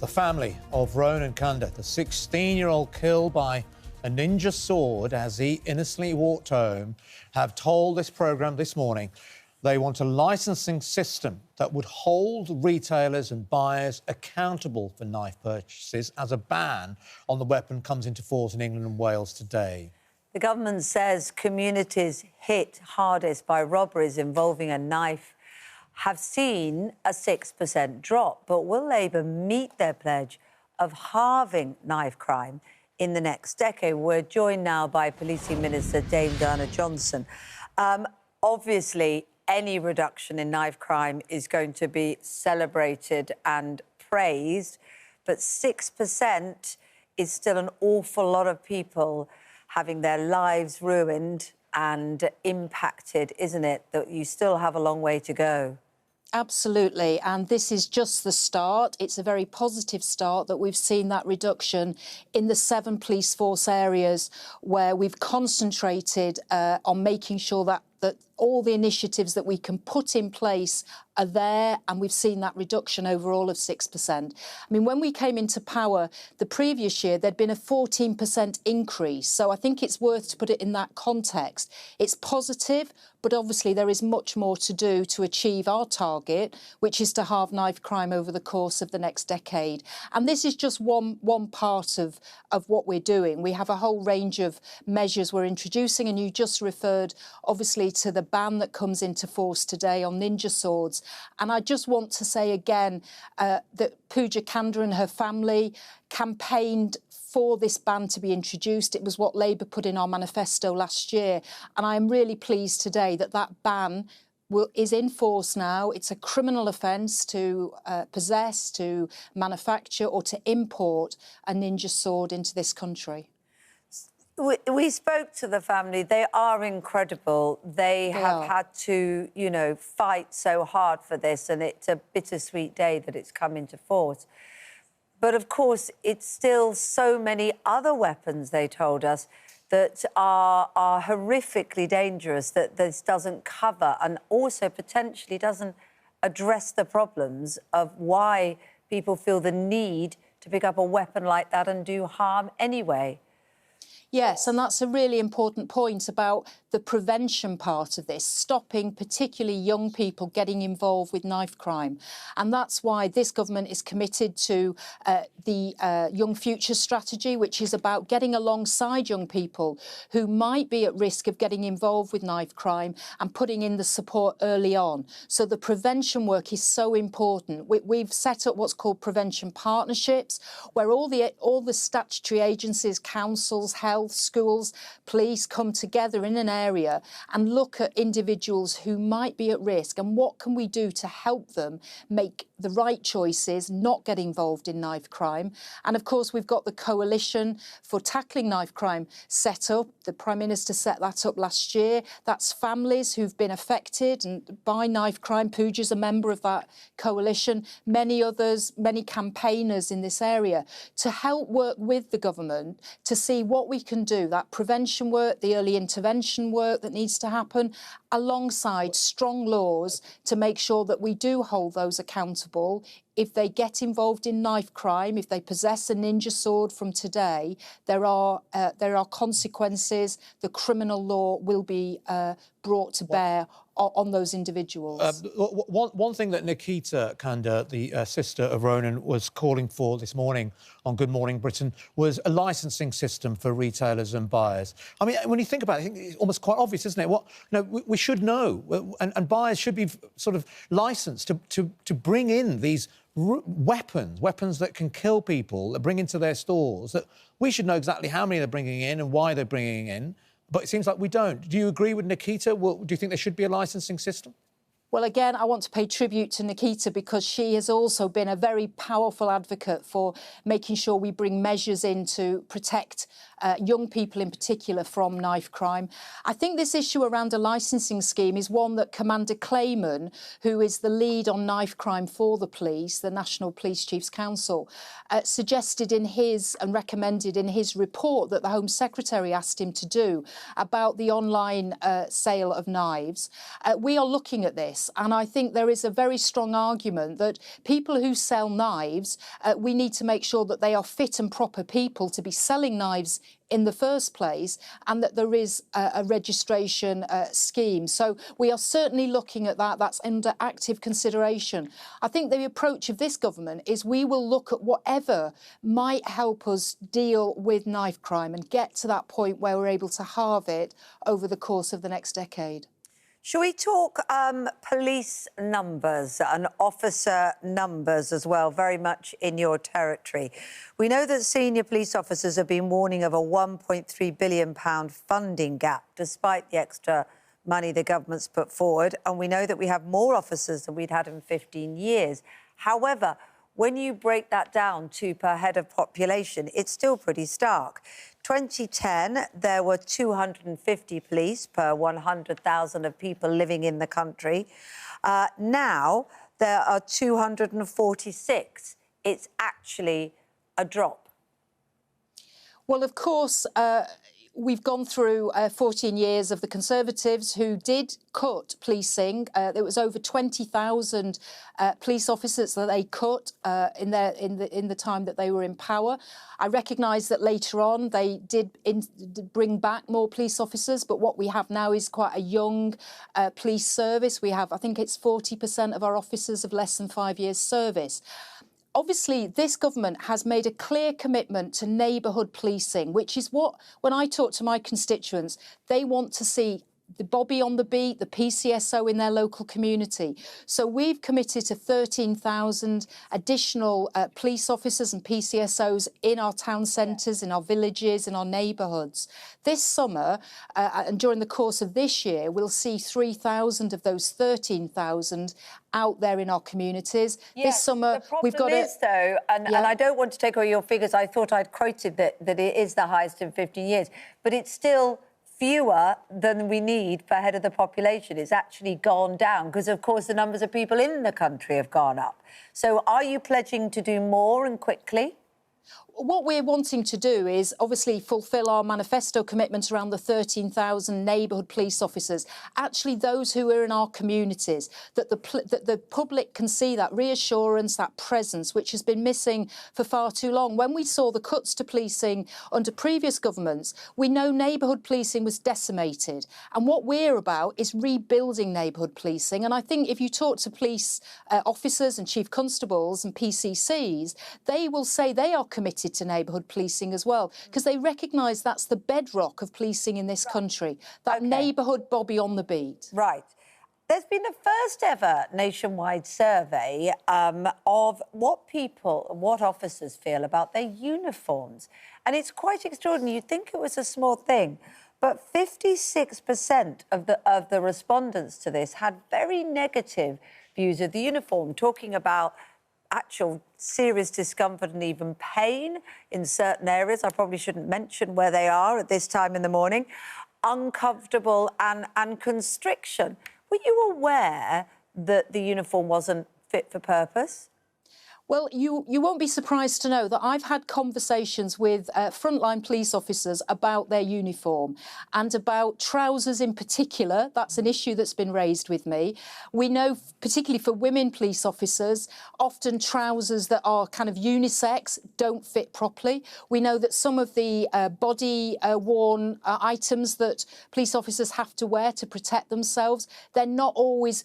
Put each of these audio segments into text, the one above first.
The family of Ronan Kunda, the 16-year-old killed by a ninja sword as he innocently walked home, have told this programme this morning they want a licensing system that would hold retailers and buyers accountable for knife purchases as a ban on the weapon comes into force in England and Wales today. The government says communities hit hardest by robberies involving a knife have seen a 6% drop. But will Labour meet their pledge of halving knife crime in the next decade? We're joined now by Policing Minister Dame Diana Johnson. Obviously, any reduction in knife crime is going to be celebrated and praised, but 6% is still an awful lot of people having their lives ruined and impacted, isn't it? That you still have a long way to go. Absolutely, and this is just the start. It's a very positive start that we've seen that reduction in the 7 police force areas where we've concentrated on making sure that all the initiatives that we can put in place are there, and we've seen that reduction overall of 6%. I mean, when we came into power the previous year, there'd been a 14% increase. So I think it's worth to put it in that context. It's positive, but obviously there is much more to do to achieve our target, which is to halve knife crime over the course of the next decade. And this is just one part of what we're doing. We have a whole range of measures we're introducing, and you just referred, obviously, to the ban that comes into force today on ninja swords. And I just want to say again that Pooja Kanda and her family campaigned for this ban to be introduced. It was what Labour put in our manifesto last year. And I am really pleased today that that ban is in force now. It's a criminal offence to possess, to manufacture or to import a ninja sword into this country. We spoke to the family. They are incredible. They have had to, you know, fight so hard for this, and it's a bittersweet day that it's come into force. But, of course, it's still so many other weapons, they told us, that are horrifically dangerous, that this doesn't cover, and also potentially doesn't address the problems of why people feel the need to pick up a weapon like that and do harm anyway. Yes, and that's a really important point about the prevention part of this, stopping particularly young people getting involved with knife crime. And that's why this government is committed to the Young Future strategy, which is about getting alongside young people who might be at risk of getting involved with knife crime and putting in the support early on. So the prevention work is so important. We've set up what's called prevention partnerships, where all the statutory agencies, councils, health, schools, police come together in an area and look at individuals who might be at risk and what can we do to help them make the right choices, not get involved in knife crime. And of course, we've got the Coalition for Tackling Knife Crime set up. The Prime Minister set that up last year. That's families who've been affected by knife crime. Pooja's a member of that coalition. Many others, many campaigners in this area to help work with the government to see what we can do, that prevention work, the early intervention work that needs to happen, alongside strong laws to make sure that we do hold those accountable. If they get involved in knife crime, if they possess a ninja sword from today, there are consequences. The criminal law will be brought to bear on those individuals. One thing that Nikita Kanda, the sister of Ronan, was calling for this morning on Good Morning Britain was a licensing system for retailers and buyers. I mean, when you think about it, I think it's almost quite obvious, isn't it? We should know, and buyers should be sort of licensed to bring in these weapons that can kill people, that bring into their stores, that we should know exactly how many they're bringing in and why they're bringing in. But it seems like we don't. Do you agree with Nikita? Do you think there should be a licensing system? Well, again, I want to pay tribute to Nikita because she has also been a very powerful advocate for making sure we bring measures in to protect young people in particular from knife crime. I think this issue around a licensing scheme is one that Commander Clayman, who is the lead on knife crime for the police, the National Police Chiefs Council, suggested in his and recommended in his report that the Home Secretary asked him to do about the online sale of knives. We are looking at this, and I think there is a very strong argument that people who sell knives, we need to make sure that they are fit and proper people to be selling knives in the first place, and that there is a registration scheme. So we are certainly looking at that. That's under active consideration. I think the approach of this government is we will look at whatever might help us deal with knife crime and get to that point where we're able to halve it over the course of the next decade. Shall we talk police numbers and officer numbers as well, very much in your territory? We know that senior police officers have been warning of a £1.3 billion funding gap, despite the extra money the government's put forward. And we know that we have more officers than we'd had in 15 years. However, when you break that down to per head of population, it's still pretty stark. 2010, there were 250 police per 100,000 of people living in the country. Now, there are 246. It's actually a drop. Well, of course, we've gone through 14 years of the Conservatives who did cut policing. There was over 20,000 police officers that they cut in the time that they were in power. I recognise that later on they did bring back more police officers, but what we have now is quite a young police service. We have, I think it's 40% of our officers of less than 5 years service. Obviously, this government has made a clear commitment to neighbourhood policing, which is what, when I talk to my constituents, they want to see the Bobby on the beat, the PCSO in their local community. So we've committed to 13,000 additional police officers and PCSOs in our town centres, in our villages, in our neighbourhoods. This summer, and during the course of this year, we'll see 3,000 of those 13,000 out there in our communities. Yes, this summer, we've got though, and I don't want to take away your figures. I thought I'd quoted that it is the highest in 15 years, but it's still fewer than we need per head of the population. It's actually gone down because, of course, the numbers of people in the country have gone up. So are you pledging to do more and quickly? What we're wanting to do is obviously fulfil our manifesto commitment around the 13,000 neighbourhood police officers, actually those who are in our communities, that the public can see that reassurance, that presence, which has been missing for far too long. When we saw the cuts to policing under previous governments, we know neighbourhood policing was decimated. And what we're about is rebuilding neighbourhood policing. And I think if you talk to police officers and chief constables and PCCs, they will say they are committed to neighbourhood policing as well, because they recognise that's the bedrock of policing in this country, that neighbourhood Bobby on the beat. Right. There's been the first ever nationwide survey of what officers feel about their uniforms. And it's quite extraordinary. You'd think it was a small thing, but 56% of the respondents to this had very negative views of the uniform, talking about actual serious discomfort and even pain in certain areas. I probably shouldn't mention where they are at this time in the morning. Uncomfortable and constriction. Were you aware that the uniform wasn't fit for purpose? Well, you won't be surprised to know that I've had conversations with frontline police officers about their uniform and about trousers in particular. That's an issue that's been raised with me. We know, particularly for women police officers, often trousers that are kind of unisex don't fit properly. We know that some of the body-worn items that police officers have to wear to protect themselves, they're not always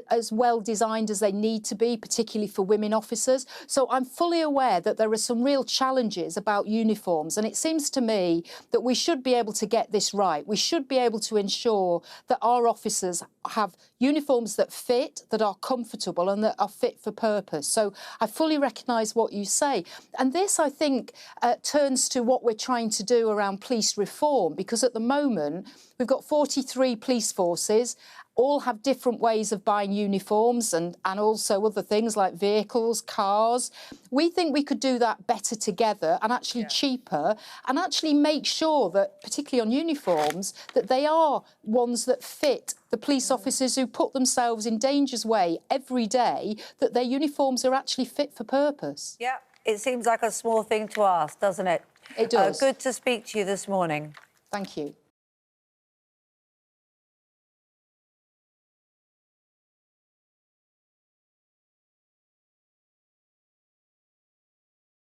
as well designed as they need to be, particularly for women officers. So I'm fully aware that there are some real challenges about uniforms, and it seems to me that we should be able to get this right. We should be able to ensure that our officers have uniforms that fit, that are comfortable and that are fit for purpose. So I fully recognise what you say. And this, I think, turns to what we're trying to do around police reform, because at the moment we've got 43 police forces all have different ways of buying uniforms and also other things like vehicles, cars. We think we could do that better together and actually cheaper, and actually make sure that, particularly on uniforms, that they are ones that fit the police officers who put themselves in danger's way every day, that their uniforms are actually fit for purpose. Yeah, it seems like a small thing to ask, doesn't it? It does. Good to speak to you this morning. Thank you.